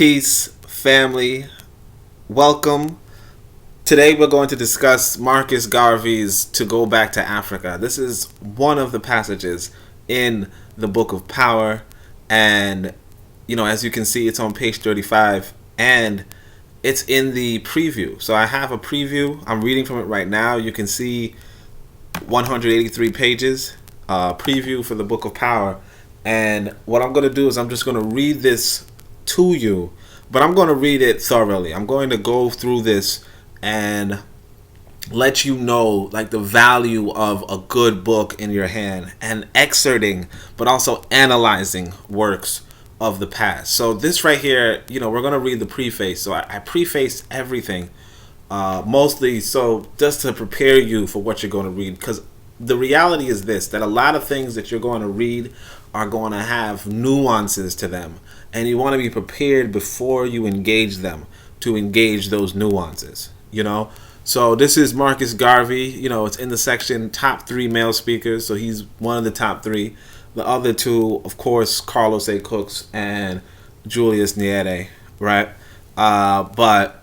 Peace, family. Welcome. Today we're going to discuss Marcus Garvey's To Go Back to Africa. This is one of the passages in the Book of Power. And, as you can see, it's on page 35. And it's in the preview. So I have a preview. I'm reading from it right now. You can see 183 pages. Preview for the Book of Power. And what I'm going to do is I'm just going to read this to you, but I'm going to read it thoroughly. I'm going to go through this and let you know the value of a good book in your hand and excerpting, but also analyzing works of the past. So this right here, we're going to read the preface. So I preface everything mostly so just to prepare you for what you're going to read, because the reality is this, that a lot of things that you're going to read are going to have nuances to them, and you want to be prepared before you engage them to engage those nuances, So this is Marcus Garvey. It's in the section top 3 male speakers, so he's one of the top 3. The other 2, of course, Carlos A. Cooks and Julius Nyerere, right? But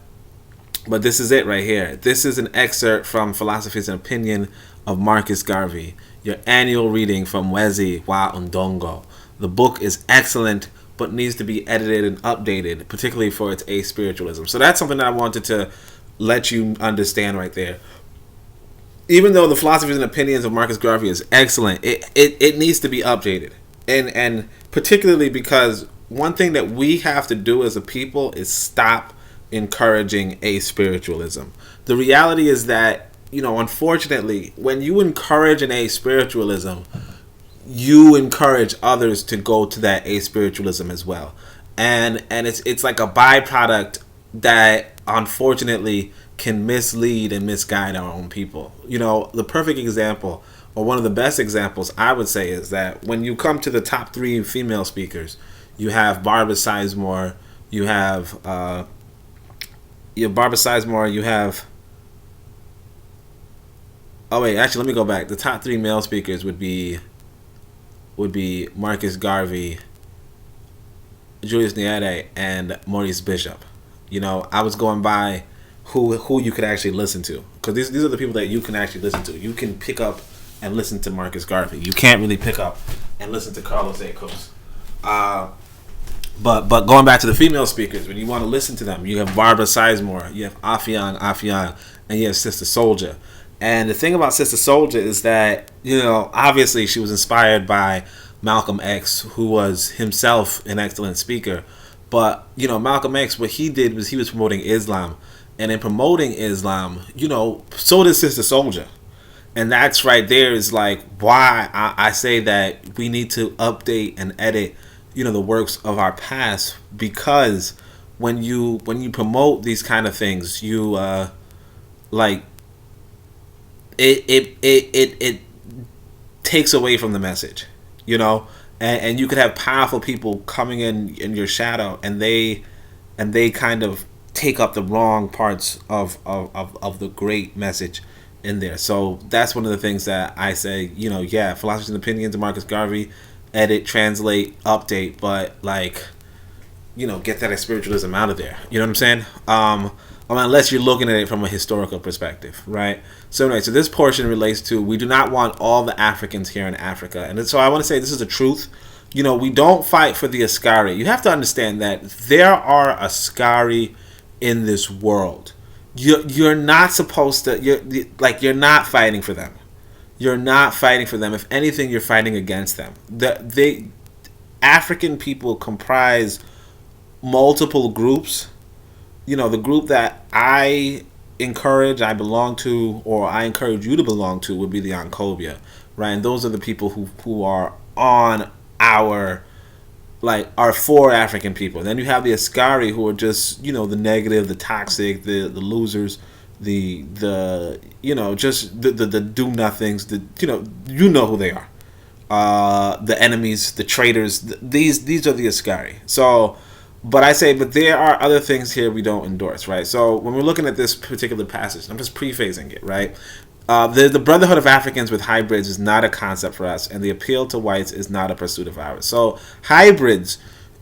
this is it right here. This is an excerpt from Philosophies and Opinion of Marcus Garvey, your annual reading from Wezi wa Undongo. The book is excellent, but needs to be edited and updated, particularly for its aspiritualism. So that's something that I wanted to let you understand right there. Even though the Philosophies and Opinions of Marcus Garvey is excellent, it needs to be updated. And particularly because one thing that we have to do as a people is stop encouraging aspiritualism. The reality is that, unfortunately, when you encourage an aspiritualism, you encourage others to go to that aspiritualism as well. And it's like a byproduct that unfortunately can mislead and misguide our own people. The perfect example, or one of the best examples I would say, is that when you come to the top 3 female speakers, you have Barbara Sizemore, you have let me go back. The top 3 male speakers would be Marcus Garvey, Julius Nyerere, and Maurice Bishop. I was going by who you could actually listen to, because these are the people that you can actually listen to. You can pick up and listen to Marcus Garvey. You can't really pick up and listen to Carlos A. Cooks. But going back to the female speakers, when you want to listen to them, you have Barbara Sizemore, you have Afian, and you have Sister Soldier. And the thing about Sister Soldier is that, obviously she was inspired by Malcolm X, who was himself an excellent speaker. But, Malcolm X, what he did was he was promoting Islam. And in promoting Islam, so did Sister Soldier. And that's right there is why I say that we need to update and edit, the works of our past. Because when you promote these kind of things, you, it takes away from the message, and you could have powerful people coming in your shadow, and they kind of take up the wrong parts of the great message in there. So that's one of the things that I say, Philosophies and Opinions of Marcus Garvey, edit, translate, update, but get that spiritualism out of there. You know what I'm saying? Unless you're looking at it from a historical perspective, right? So anyway, so this portion relates to, we do not want all the Africans here in Africa. And so I want to say this is the truth. We don't fight for the Askari. You have to understand that there are Askari in this world. You're not supposed to, you're not fighting for them. You're not fighting for them. If anything, you're fighting against them. African people comprise multiple groups. The group that I belong to, or I encourage you to belong to, would be the Ankobia, right? And those are the people who are on our for African people. And then you have the Askari, who are just, the negative, the toxic, the losers, the just the do nothings, you know who they are. The enemies, the traitors, these are the Askari. So, but there are other things here we don't endorse, right? So when we're looking at this particular passage, I'm just prefacing it, right? The brotherhood of Africans with hybrids is not a concept for us, and the appeal to whites is not a pursuit of ours. So hybrids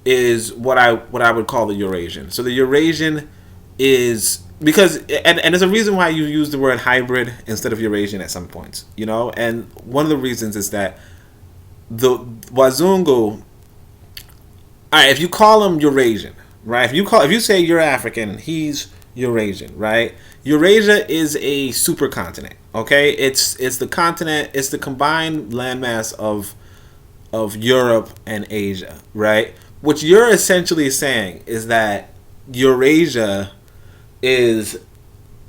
is what I would call the Eurasian. So the Eurasian is because and there's a reason why you use the word hybrid instead of Eurasian at some points, and one of the reasons is that the Wazungu. All right, if you call him Eurasian, right? If you say you're African, he's Eurasian, right? Eurasia is a supercontinent. Okay, it's the continent. It's the combined landmass of Europe and Asia, right? What you're essentially saying is that Eurasia is,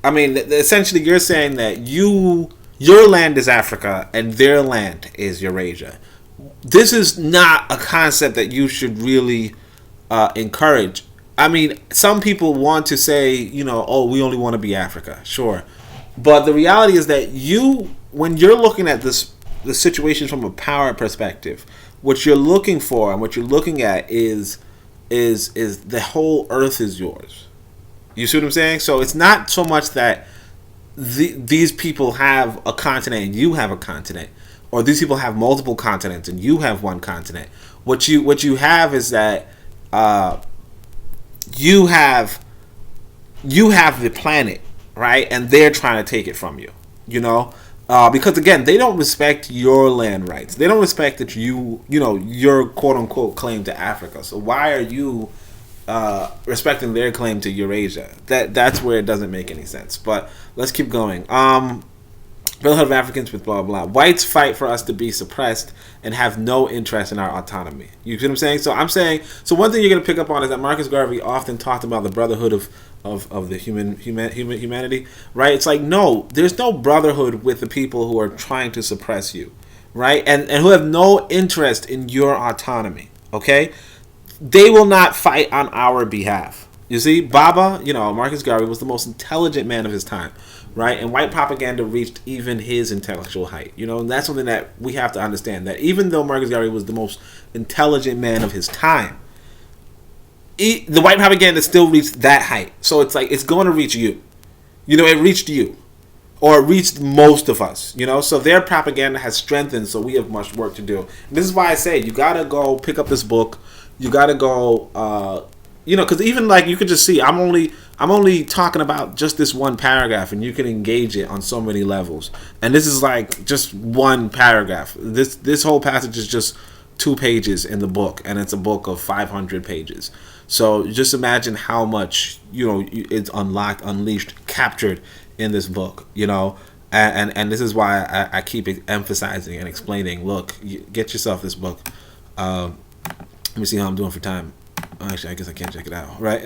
I mean, essentially you're saying that your land is Africa and their land is Eurasia. This is not a concept that you should really encourage. I mean, some people want to say, oh, we only want to be Africa, sure, but the reality is that when you're looking at the situation from a power perspective, what you're looking for and what you're looking at is the whole earth is yours. You see what I'm saying? So it's not so much that these people have a continent and you have a continent, or these people have multiple continents and you have one continent. What you have is that you have the planet, right? And they're trying to take it from you. Because again, they don't respect your land rights. They don't respect that your quote unquote claim to Africa. So why are you respecting their claim to Eurasia? That's where it doesn't make any sense. But let's keep going. Brotherhood of Africans with blah blah. Whites fight for us to be suppressed and have no interest in our autonomy. You see what I'm saying? So one thing you're going to pick up on is that Marcus Garvey often talked about the brotherhood of the humanity, right? It's like, no, there's no brotherhood with the people who are trying to suppress you, right? And who have no interest in your autonomy, okay? They will not fight on our behalf. You see, Baba, Marcus Garvey was the most intelligent man of his time, right? And white propaganda reached even his intellectual height, and that's something that we have to understand, that even though Marcus Garvey was the most intelligent man of his time, the white propaganda still reached that height. So it's like, it's going to reach you. It reached you. Or it reached most of us. So their propaganda has strengthened, so we have much work to do. And this is why I say, you got to go pick up this book. You got to go, because even like, you could just see, I'm only talking about just this one paragraph, and you can engage it on so many levels. And this is like just one paragraph. This whole passage is just 2 pages in the book, and it's a book of 500 pages. So just imagine how much it's unlocked, unleashed, captured in this book. And this is why I keep emphasizing and explaining. Look, get yourself this book. Let me see how I'm doing for time. Actually, I guess I can't check it out. Right,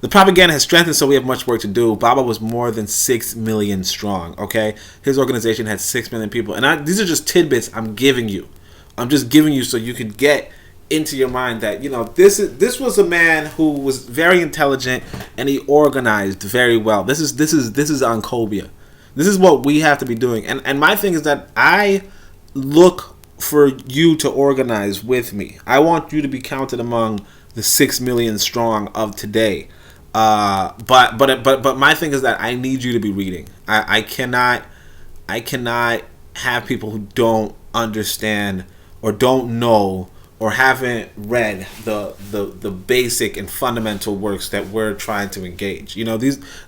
the propaganda has strengthened, so we have much work to do. Baba was more than 6 million strong. Okay, his organization had 6 million people, and these are just tidbits I'm giving you. I'm just giving you so you could get into your mind that this was a man who was very intelligent and he organized very well. This is Ancobia. This is what we have to be doing. And my thing is that I look for you to organize with me. I want you to be counted among the 6 million strong of today. But my thing is that I need you to be reading. I cannot have people who don't understand or don't know or haven't read the basic and fundamental works that we're trying to engage.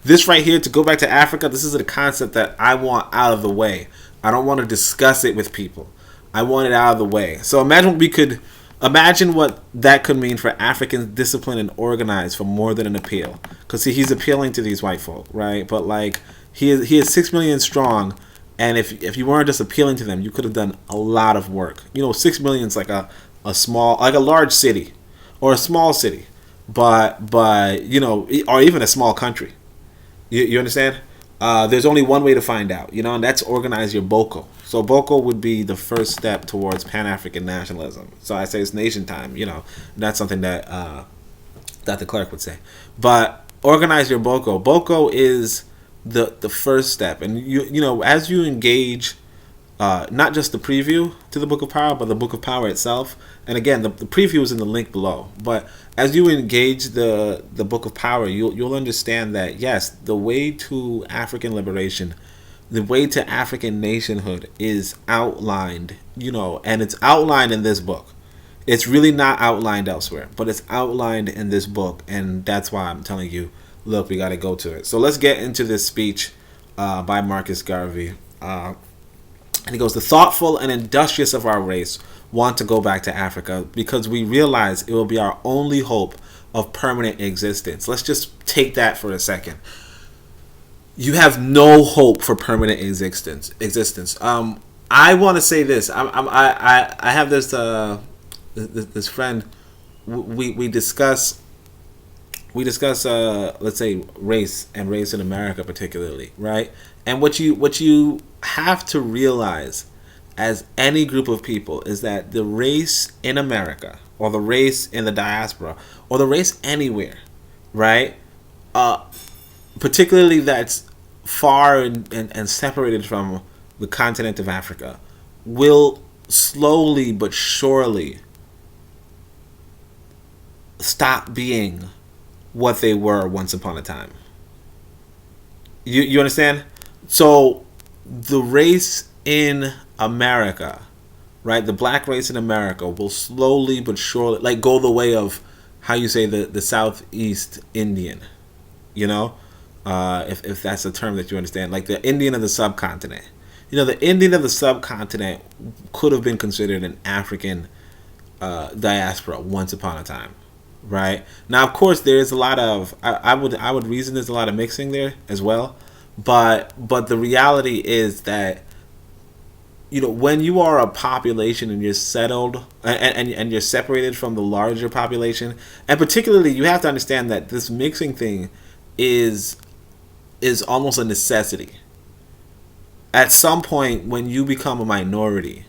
This right here, to go back to Africa, this is a concept that I want out of the way. I don't want to discuss it with people. I want it out of the way. So imagine what that could mean for Africans disciplined and organized for more than an appeal. Because see, he's appealing to these white folk, right? But like he is 6 million strong. And if you weren't just appealing to them, you could have done a lot of work. 6 million is like a small, like a large city or a small city, but or even a small country. You understand? There's only one way to find out, and that's organize your Boko. So Boko would be the first step towards Pan-African nationalism. So I say it's nation time, that's something that Dr. Clark would say. But organize your Boko. Boko is the first step, and as you engage not just the preview to the Book of Power, but the Book of Power itself. And again, the preview is in the link below. But as you engage the Book of Power, you'll understand that yes, the way to African liberation, the way to African nationhood is outlined, and it's outlined in this book. It's really not outlined elsewhere, but it's outlined in this book, and that's why I'm telling you, look, we got to go to it. So let's get into this speech by Marcus Garvey. And he goes, the thoughtful and industrious of our race want to go back to Africa because we realize it will be our only hope of permanent existence. Let's just take that for a second. You have no hope for permanent existence. I want to say this. I have this friend. We discuss let's say race in America particularly, right? And what you have to realize as any group of people is that the race in America or the race in the diaspora or the race anywhere, right? Particularly that's far and separated from the continent of Africa, will slowly but surely stop being what they were once upon a time. You understand? So the race in America, right? The black race in America will slowly but surely like go the way of how you say the Southeast Indian, you know, if that's a term that you understand, like the Indian of the subcontinent. You know, the Indian of the subcontinent could have been considered an African diaspora once upon a time, right? Now, of course, there's a lot of I would reason there's a lot of mixing there as well, but the reality is that, you know, when you are a population and you're settled and you're separated from the larger population, and particularly you have to understand that this mixing thing is almost a necessity. At some point when you become a minority,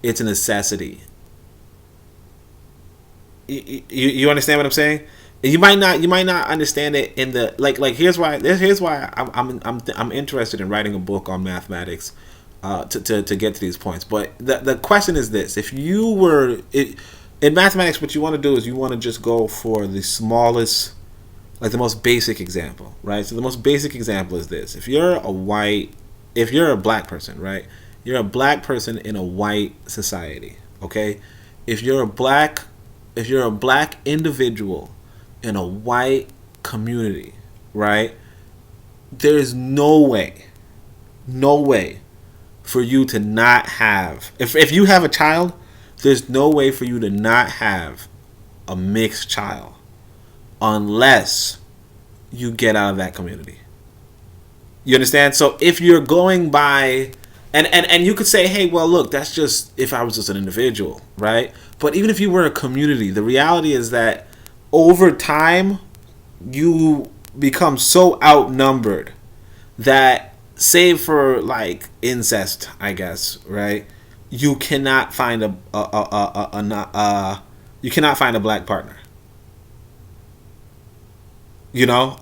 it's a necessity. You understand what I'm saying? You might not understand it in the like here's why I'm interested in writing a book on mathematics to get to these points. But the question is this: if you were in mathematics, what you want to do is you want to just go for the smallest, like the most basic example, right? So the most basic example is this: if you're a black person, right? You're a black person in a white society, okay? If you're a black individual in a white community, right? There's no way for you to not have, if you have a child, there's no way for you to not have a mixed child unless you get out of that community. You understand? So if you're going by, and you could say, hey, well, look, that's just if I was just an individual, right? But even if you were a community, the reality is that over time, you become so outnumbered that, save for like incest, I guess, right? You cannot find a black partner. You know,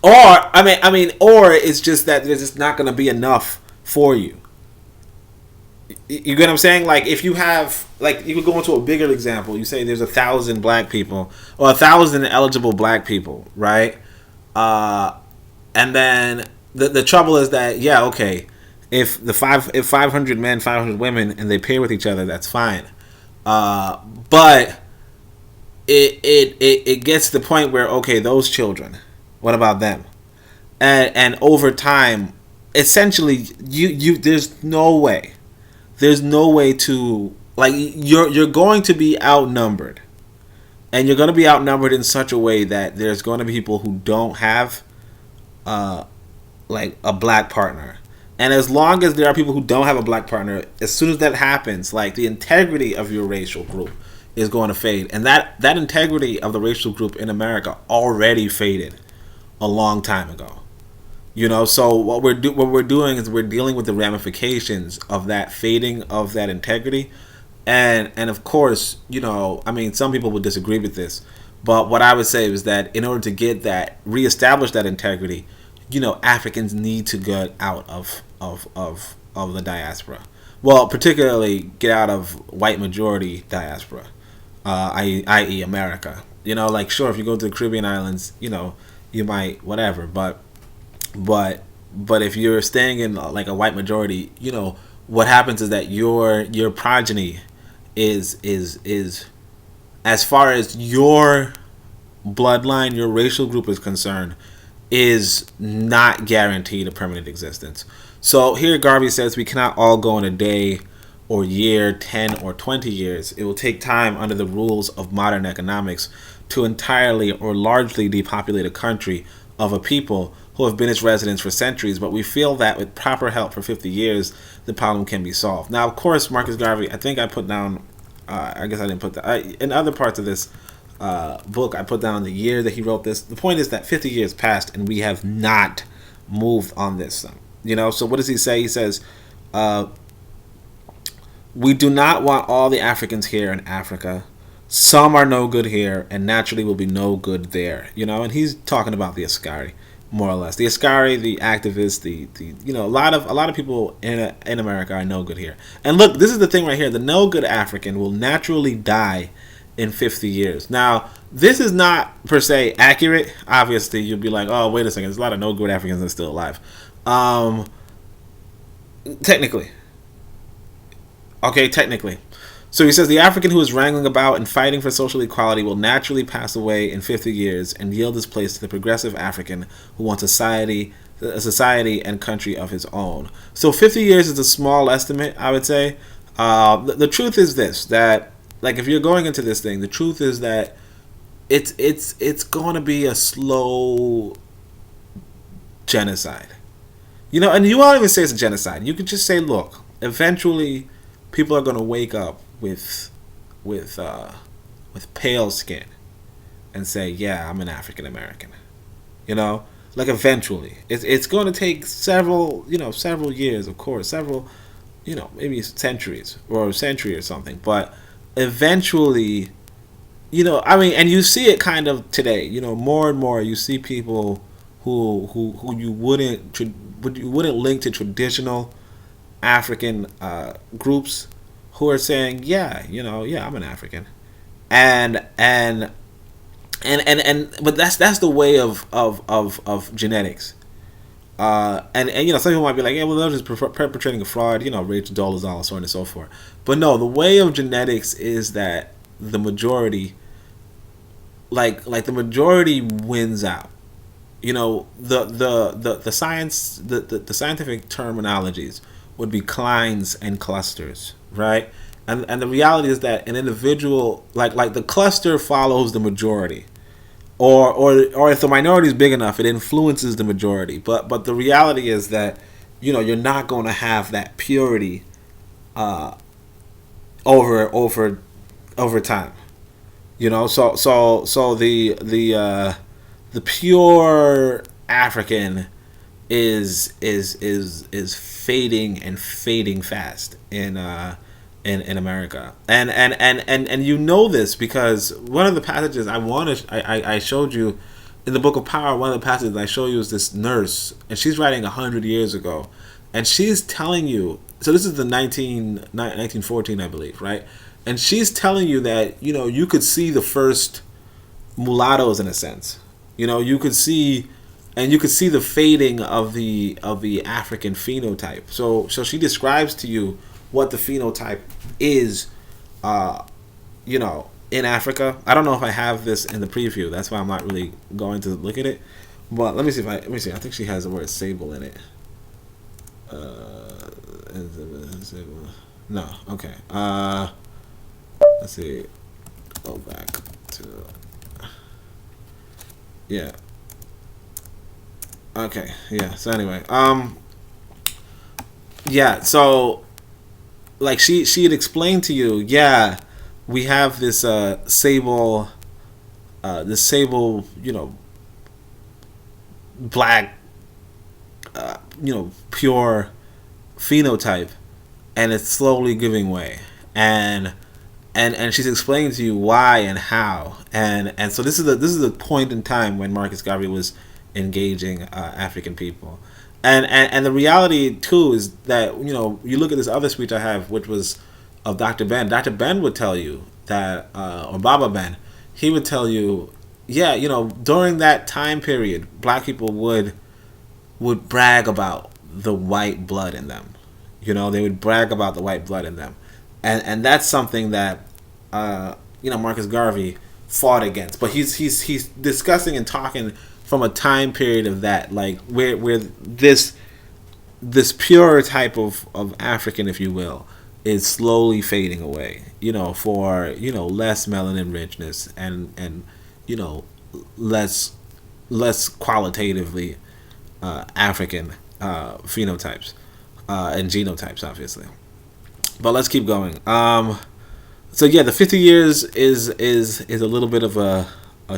or it's just that there's just not going to be enough for you. You get what I'm saying? Like if you have, like you could go into a bigger example. You say there's 1,000 black people or 1,000 eligible black people, right? And then the trouble is that, yeah, okay, if 500 men, 500 women, and they pair with each other, that's fine. But it gets to the point where, okay, those children, what about them? And over time, essentially, you there's no way to, like, you're going to be outnumbered, and you're going to be outnumbered in such a way that there's going to be people who don't have like a black partner. And as long as there are people who don't have a black partner, as soon as that happens, like, the integrity of your racial group is going to fade. And that integrity of the racial group in America already faded a long time ago. You know, so what we're doing is we're dealing with the ramifications of that fading of that integrity. And of course, you know, I mean, some people would disagree with this, but what I would say is that in order to get that, reestablish that integrity, you know, Africans need to get out of the diaspora. Well, particularly get out of white majority diaspora, i.e. America. You know, like, sure, if you go to the Caribbean islands, you know, you might whatever, but if you're staying in like a white majority, you know, what happens is that your progeny is as far as your bloodline, your racial group is concerned, is not guaranteed a permanent existence. So here Garvey says we cannot all go in a day or year, 10 or 20 years. It will take time under the rules of modern economics to entirely or largely depopulate a country of a people who have been its residents for centuries, but we feel that with proper help for 50 years, the problem can be solved. Now, of course, Marcus Garvey, I think I put down, I guess I didn't put that, in other parts of this book, I put down the year that he wrote this. The point is that 50 years passed and we have not moved on this. You know, so what does he say? He says, we do not want all the Africans here in Africa. Some are no good here and naturally will be no good there. You know, and he's talking about the Askari, more or less. The Askari, the activists, the you know, a lot of people in America are no good here. And look, this is the thing right here. The no good African will naturally die in 50 years. Now, this is not per se accurate. Obviously, you'll be like, oh, wait a second, there's a lot of no good Africans that are still alive. Technically. Okay, technically. So he says the African who is wrangling about and fighting for social equality will naturally pass away in 50 years and yield his place to the progressive African who wants a society and country of his own. So 50 years is a small estimate, I would say. The truth is this, that like if you're going into this thing, the truth is that it's going to be a slow genocide. You know, and you won't even say it's a genocide. You could just say, look, eventually people are going to wake up with pale skin and say, yeah, I'm an African American. You know, like eventually. It's going to take several years, of course, several, maybe centuries or a century or something, but eventually, I mean, and you see it kind of today, more and more you see people who you wouldn't link to traditional African groups who are saying, yeah, I'm an African, and but that's the way of genetics. And some people might be like, yeah, well, they're just perpetrating a fraud, Rachel Dolezal, so on and so forth. But no, the way of genetics is that the majority, like the majority wins out. The science, the scientific terminologies would be clines and clusters, right? And the reality is that an individual, like the cluster follows the majority. Or if the minority is big enough, it influences the majority. But the reality is that you're not going to have that purity over time. So the pure African is fading and fading fast in America, and you know this because one of the passages I showed you in the Book of Power. One of the passages I showed you is this nurse, and she's writing 100 years ago, and she's telling you. So this is the 1914, I believe, right? And she's telling you that you could see the first mulattoes in a sense. You could see. And you could see the fading of the African phenotype. So she describes to you what the phenotype is, in Africa. I don't know if I have this in the preview. That's why I'm not really going to look at it. But let me see. I think she has the word sable in it. No. Okay. Let's see. Go back to. Yeah. Okay, yeah. So anyway, yeah. So, like she had explained to you, yeah, we have this sable, black, pure phenotype, and it's slowly giving way, and she's explaining to you why and how, and so this is the point in time when Marcus Garvey was engaging African people, and the reality too is that you look at this other speech I have, which was of Dr. Ben. Dr. Ben would tell you that, or Baba Ben, he would tell you, yeah, during that time period, black people would brag about the white blood in them. They would brag about the white blood in them, and that's something that Marcus Garvey fought against. But he's discussing and talking from a time period of that, like where this pure type of African, if you will, is slowly fading away. For less melanin richness and less qualitatively African phenotypes and genotypes, obviously. But let's keep going. So yeah, the 50 years is a little bit of a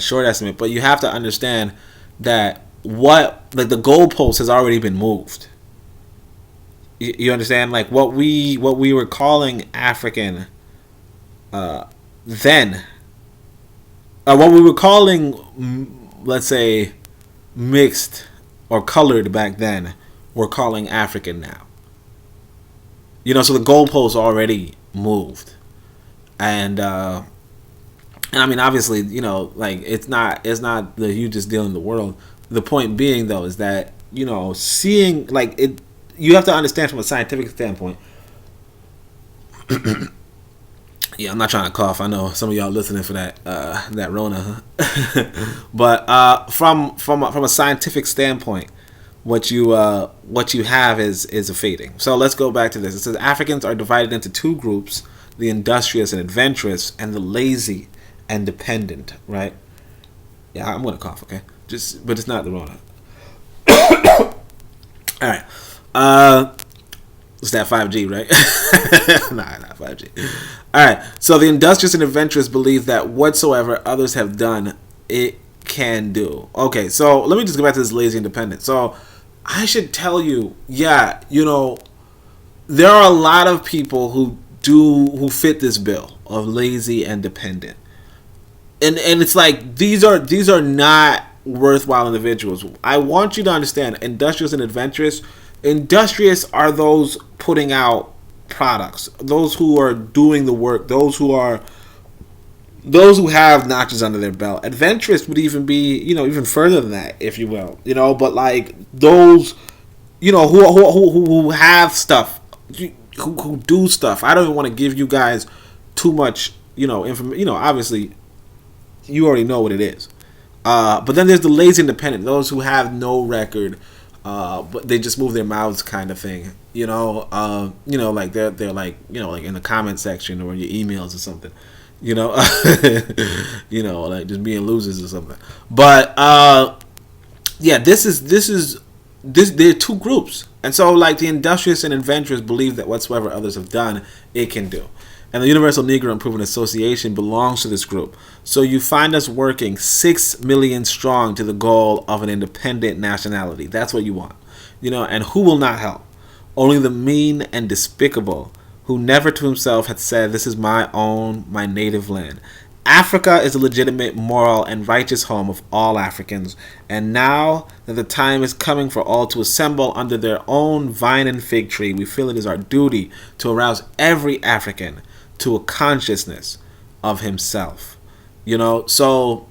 short estimate, but you have to understand that the goalpost has already been moved. You understand? Like what we were calling African then, what we were calling, let's say, mixed or colored back then, we're calling African now. So the goalposts already moved, and I mean, obviously, like it's not the hugest deal in the world. The point being, though, is that seeing like it, you have to understand from a scientific standpoint. Yeah, I'm not trying to cough. I know some of y'all listening for that Rona, but from a scientific standpoint, what you have is a fading. So let's go back to this. It says Africans are divided into two groups: the industrious and adventurous, and the lazy and dependent. Right? Yeah, I'm gonna cough. Okay, but it's not the Rona. All right. It's that 5G, right? Nah, not 5G. All right. So the industrious and adventurous believe that whatsoever others have done, it can do. Okay. So let me just go back to this lazy independent. So I should tell you, yeah, there are a lot of people who fit this bill of lazy and dependent, and it's like these are not worthwhile individuals. I want you to understand, industrious and adventurous. Industrious are those putting out products, those who are doing the work, those who have notches under their belt. Adventurous would even be, even further than that, if you will, but like those, who have stuff, who do stuff. I don't even want to give you guys too much, information. Obviously, you already know what it is. But then there's the lazy independent, those who have no record. But they just move their mouths, kind of thing, like they're like, like in the comment section or in your emails or something, like just being losers or something. But yeah, this there are two groups, and so like the industrious and adventurous believe that whatsoever others have done, it can do. And the Universal Negro Improvement Association belongs to this group. So you find us working 6 million strong to the goal of an independent nationality. That's what you want. And who will not help? Only the mean and despicable, who never to himself had said, "This is my own, my native land." Africa is a legitimate, moral, and righteous home of all Africans. And now that the time is coming for all to assemble under their own vine and fig tree, we feel it is our duty to arouse every African to a consciousness of himself. So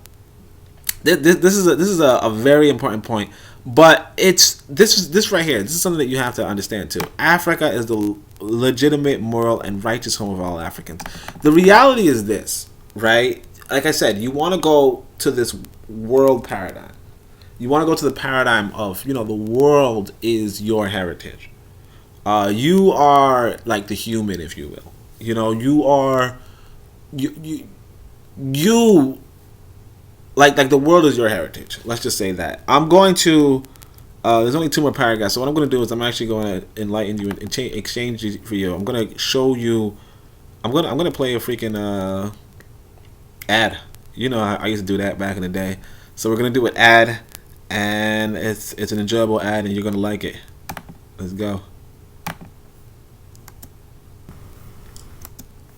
this is a very important point, but it's this right here. This is something that you have to understand too. Africa is the legitimate, moral, and righteous home of all Africans. The reality is this, right? Like I said, you want to go to this world paradigm. You want to go to the paradigm of, the world is your heritage. You are like the human, if you will. You are you like the world is your heritage. Let's just say that. I'm going to there's only 2 more paragraphs, so what I'm going to do is I'm actually going to enlighten you and exchange for you. I'm going to show you. I'm going to play a freaking ad. I used to do that back in the day. So we're going to do an ad, and it's an enjoyable ad, and you're going to like it. Let's go.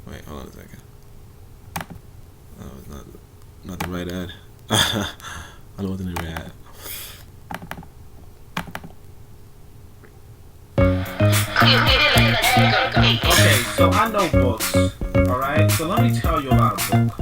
Wait, hold on a second. Oh, it's not the right ad. I don't want the right ad. Okay, so I know books. Alright? So let me tell you about a book.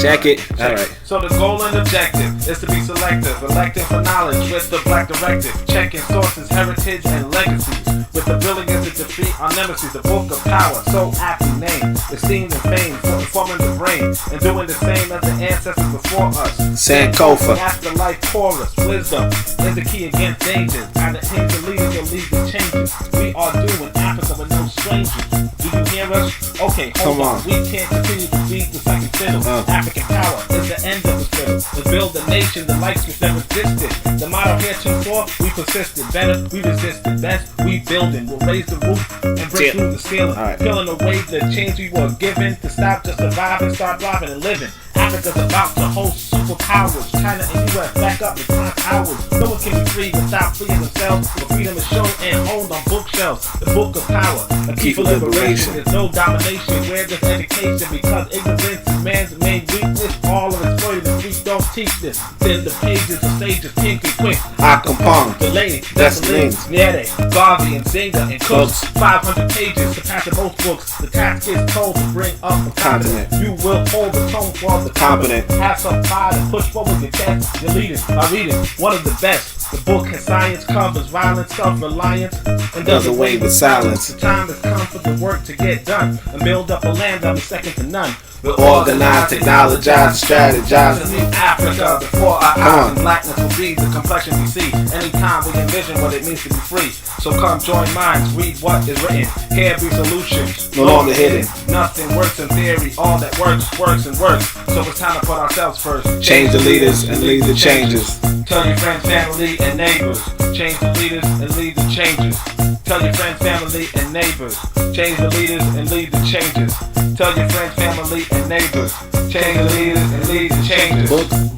Check it. All right. So the goal and objective is to be selective, electing for knowledge with the black directive, checking sources, heritage, and legacies, with the brilliance to defeat our nemesis. The book of power, so aptly named, esteemed and famed for informing the brain and doing the same as the ancestors before us. Sankofa. Afterlife chorus, wisdom is the key against dangers. And the hinge of leaders will lead to changes. We are doing Africa with no strangers. Do you hear us? Okay, hold on. We can't continue to beat the second fiddle. African power is the end of the fiddle. To build a nation, the lights which never existed. The motto heretofore, we persisted. Better, we resisted. Best, we building. We'll raise the roof and break through the ceiling. Peeling away the chains we were given to stop just surviving, start thriving and living. Africa's about to host superpowers. China and US back up in 5 hours. No one can be free without freeing themselves. But freedom is shown and owned on bookshelves. The book of power, a key for liberation. There's no domination, where there's education. Because ignorance is man's main weakness. All of exploited the streets don't teach this. Send the pages of sages, kinky quick. Akampong, Delaney, Dessalines, Nyere, Garvey, and Zinga, and Cooks. 500 pages surpassing most books. The task is told to bring up the continent. You will hold the tone for the competent. Have some pride and push forward your chest. Your leaders are reading one of the best. The book has science, covers violence, self-reliance, and does away with silence. The time has come for the work to get done and build up a land that is second to none. We'll organize, technologize, strategize. A new Africa before our eyes, and blackness will be the complexion we see. Anytime we envision what it means to be free. So come join minds, read what is written. Here be solutions, no longer hidden. Nothing works in theory, all that works, works and works. So it's time to put ourselves first. Change the leaders and lead the changes. Tell your friends, family, and neighbors. Change the leaders and lead the changes. Tell your friends, family, and neighbors. Change the leaders and lead the changes. Tell your friends, family, and neighbors. Change the leaders and lead the changes.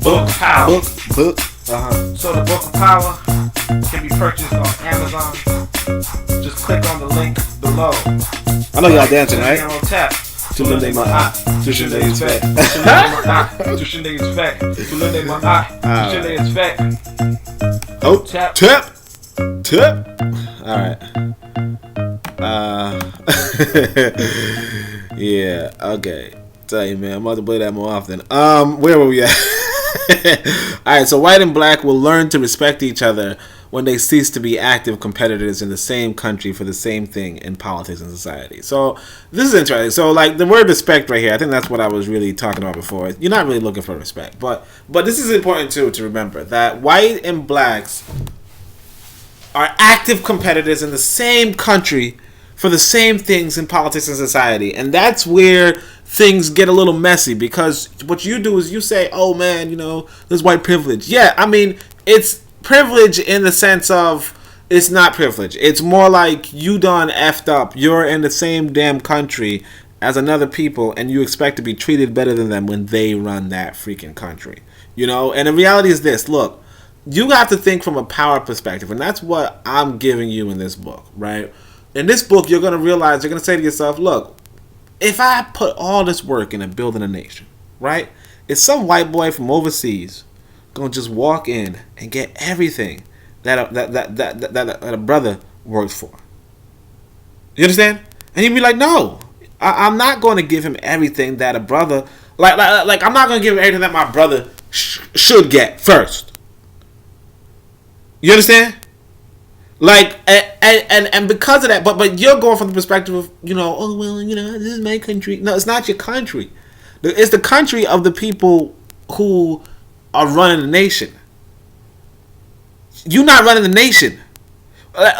Book of Power. Book. So the Book of Power can be purchased on Amazon. Just click on the link below. I know y'all dancing, right? Tap. Tulunde ma Tushinde is fat. Tushinde is fat. Tulunde ma Tushinde is fat. Oh, tap. Alright. Yeah, okay. Tell you, man, I'm about to play that more often. Where were we at? Alright, so white and black will learn to respect each other when they cease to be active competitors in the same country for the same thing in politics and society. So this is interesting. So like the word respect right here, I think that's what I was really talking about before. You're not really looking for respect, but this is important too to remember that white and blacks are active competitors in the same country for the same things in politics and society. And that's where things get a little messy, because what you do is you say, oh man, you know, there's white privilege. Yeah, I mean, it's privilege in the sense of it's not privilege. It's more like you done effed up. You're in the same damn country as another people and you expect to be treated better than them when they run that freaking country. You know, and the reality is this. Look, you have to think from a power perspective, and that's what I'm giving you in this book, right? In this book, you're going to realize, you're going to say to yourself, look, if I put all this work into building a nation, right? If some white boy from overseas going to just walk in and get everything that a brother works for. You understand? And you'd be like, no, I'm not going to give him everything that a brother, like I'm not going to give him everything that my brother should get first. You understand? Like, and because of that, but you're going from the perspective of, you know, oh, well, you know, this is my country. No, it's not your country. It's the country of the people who are running the nation. You're not running the nation.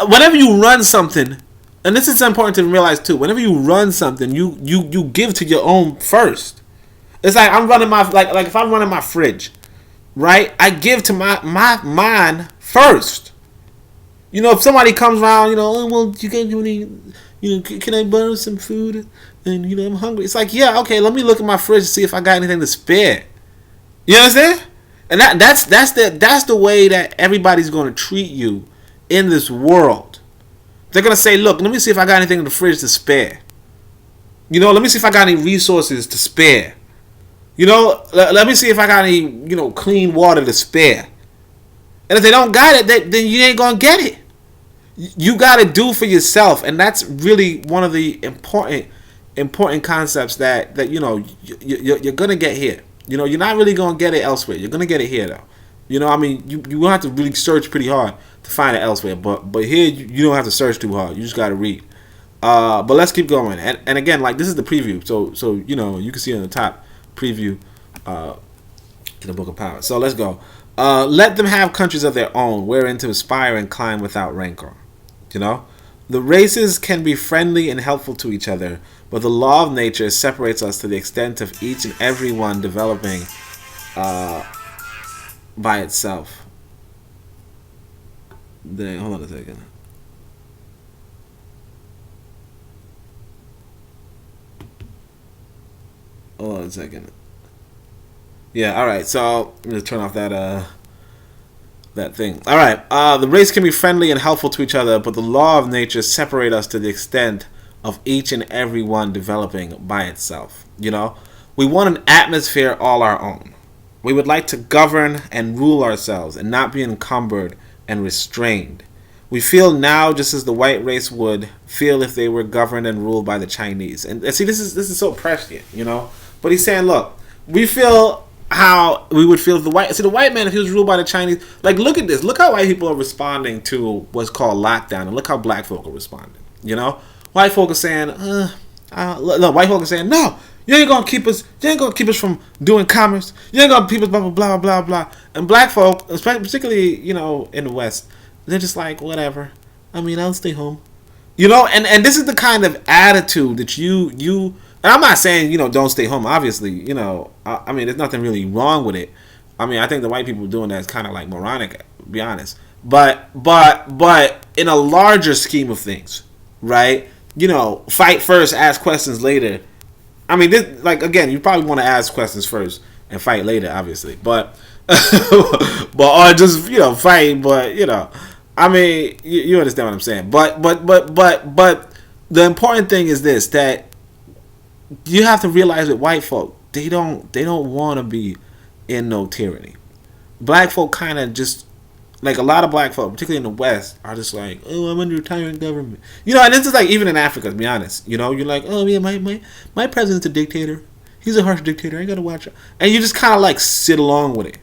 Whenever you run something, and this is important to realize too, whenever you run something, you give to your own first. It's like I'm running my, like if I'm running my fridge, right? I give to my mine first. You know, if somebody comes around, you know, oh, well, you got any, you know, can I borrow some food? And, you know, I'm hungry. It's like, yeah, okay, let me look at my fridge to see if I got anything to spare. You understand? And that's the way that everybody's going to treat you in this world. They're going to say, look, let me see if I got anything in the fridge to spare. You know, let me see if I got any resources to spare. You know, let me see if I got any, you know, clean water to spare. And if they don't got it, then you ain't going to get it. You got to do for yourself. And that's really one of the important concepts that you know, you're going to get here. You know, you're not really gonna get it elsewhere. You're gonna get it here though. You know, I mean, you will have to really search pretty hard to find it elsewhere. But here you don't have to search too hard. You just gotta read. But let's keep going. And again, like this is the preview. So you know you can see on the top preview to the Book of Power. So let's go. Let them have countries of their own, wherein to aspire and climb without rancor. You know, the races can be friendly and helpful to each other, but the law of nature separates us to the extent of each and every one developing by itself. Then hold on a second. Hold on a second. Yeah, all right. So I'm gonna turn off that thing. All right. The race can be friendly and helpful to each other, but the law of nature separate us to the extent of each and every one developing by itself. You know, we want an atmosphere all our own. We would like to govern and rule ourselves and not be encumbered and restrained. We feel now just as the white race would feel if they were governed and ruled by the Chinese. And see, this is so prescient, you know. But he's saying, look, we feel how we would feel if the white man, if he was ruled by the Chinese. Like, look at this. Look how white people are responding to what's called lockdown, and look how black folk are responding. You know, white folk are saying, white folk are saying, no, you ain't gonna keep us. You ain't gonna keep us from doing commerce. You ain't gonna keep us blah blah blah blah blah. And black folk, particularly you know in the West, they're just like whatever. I mean, I'll stay home. You know, and this is the kind of attitude that you. And I'm not saying, you know, don't stay home. Obviously, you know, I mean, there's nothing really wrong with it. I mean, I think the white people doing that is kind of like moronic, to be honest. But in a larger scheme of things, right? You know, fight first, ask questions later. I mean, this, like, again, you probably want to ask questions first and fight later, obviously. But or just, you know, fight, but, you know, I mean, you understand what I'm saying. But the important thing is this, that you have to realize that white folk, they don't want to be in no tyranny. Black folk kind of just, like a lot of black folk, particularly in the West, are just like, oh, I'm under a tyrant government. You know, and this is like even in Africa, to be honest. You know, you're like, oh yeah, my president's a dictator. He's a harsh dictator. I gotta watch it. And you just kind of like sit along with it.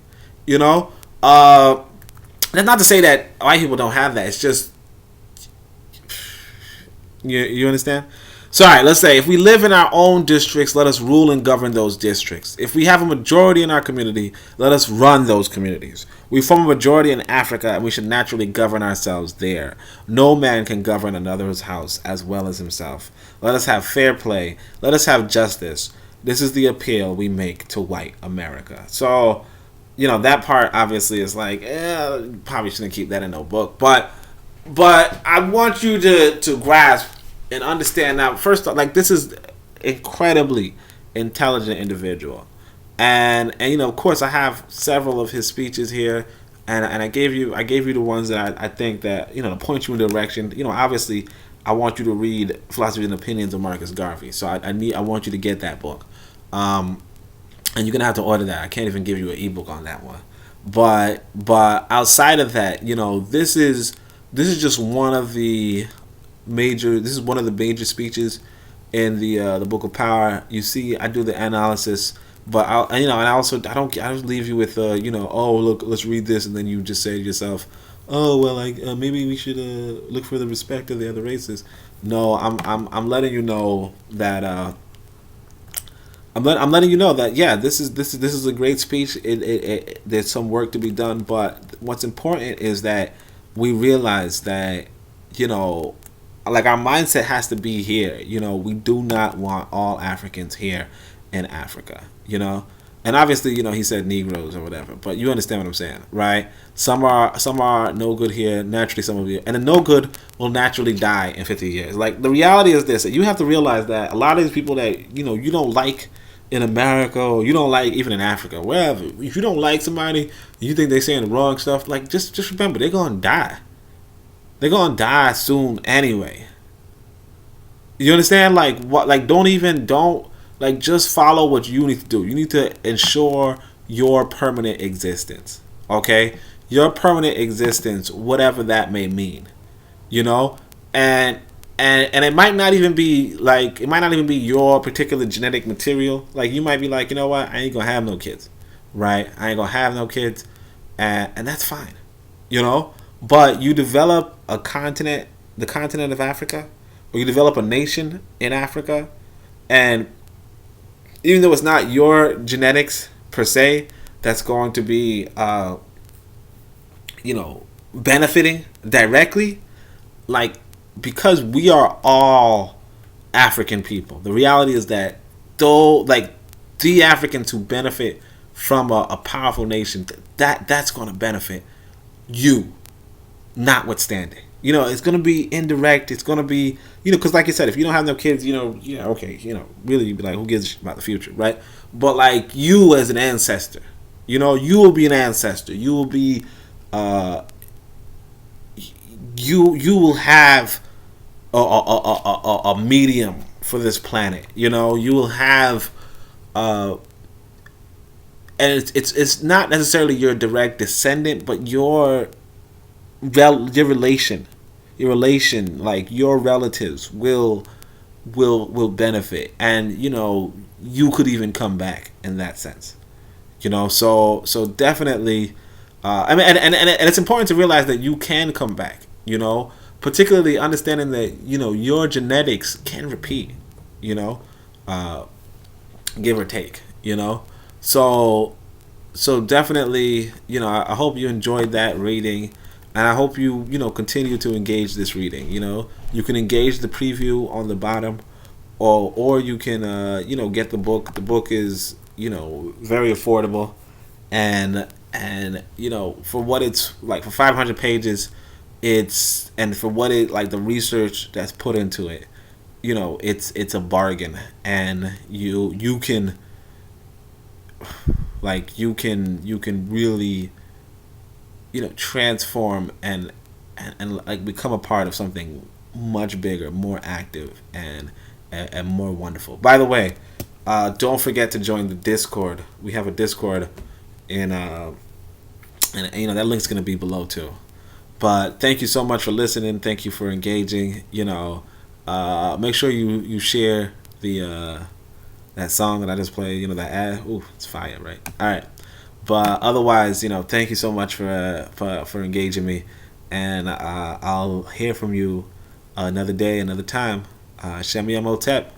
You know, that's not to say that white people don't have that. It's just, you understand? So, all right, let's say if we live in our own districts, let us rule and govern those districts. If we have a majority in our community, let us run those communities. We form a majority in Africa, and we should naturally govern ourselves there. No man can govern another's house as well as himself. Let us have fair play. Let us have justice. This is the appeal we make to white America. So, you know, that part obviously is like, probably shouldn't keep that in no book. But I want you to grasp and understand now. First, like, this is incredibly intelligent individual, and you know, of course, I have several of his speeches here, and I gave you the ones that I think that, you know, to point you in the direction. You know, obviously, I want you to read Philosophy and Opinions of Marcus Garvey. So I want you to get that book, and you're gonna have to order that. I can't even give you an ebook on that one, but outside of that, you know, this is just one of the major speeches in the Book of Power. You see, I do the analysis, but I don't leave you with you know, oh look, let's read this, and then you just say to yourself, oh well, like maybe we should look for the respect of the other races. No, I'm letting you know that I'm letting you know that yeah, this is a great speech. There's some work to be done, but what's important is that we realize that, you know, like, our mindset has to be here. You know, we do not want all Africans here in Africa, you know. And obviously, you know, he said Negroes or whatever, but you understand what I'm saying, right? Some are no good here, naturally some of you, and the no good will naturally die in 50 years. Like, the reality is this, that you have to realize that a lot of these people that, you know, you don't like in America, or you don't like even in Africa, wherever, if you don't like somebody, you think they're saying the wrong stuff, like, just remember, they're gonna die. They're gonna die soon anyway. You understand? Like, what? Like, don't like, just follow what you need to do. You need to ensure your permanent existence. Okay, your permanent existence, whatever that may mean. You know, and and it might not even be like, it might not even be your particular genetic material. Like, you might be like, you know what, I ain't gonna have no kids, right? I ain't gonna have no kids, and that's fine, you know. But you develop a continent, the continent of Africa, or you develop a nation in Africa, and even though it's not your genetics per se that's going to be, benefiting directly, like, because we are all African people. The reality is that, though, like, the Africans who benefit from a powerful nation, that's going to benefit you, notwithstanding. It's going to be indirect. It's going to be, because like you said, if you don't have no kids, okay, really, you'd be like, who gives about the future, right? But, like, you as an ancestor, you will be an ancestor. You will be, you will have a medium for this planet. You will have, and it's not necessarily your direct descendant, but your relation, like your relatives will benefit, and you could even come back in that sense. So definitely, I mean, and it's important to realize that you can come back. Particularly understanding that your genetics can repeat. Give or take. So definitely, I hope you enjoyed that reading, and I hope you continue to engage this reading. You can engage the preview on the bottom, or you can get the book. The book is very affordable, and for what it's like, for 500 pages, and for what it, like, the research that's put into it, it's a bargain, and you can, like, you can really transform and like become a part of something much bigger, more active, and more wonderful. By the way, don't forget to join the Discord. We have a Discord, and that link's gonna be below too. But thank you so much for listening. Thank you for engaging. Make sure you share the that song that I just played. That ad. Ooh, it's fire, right? All right. But otherwise, thank you so much for engaging me, and I'll hear from you another day, another time. Shemi Amotep.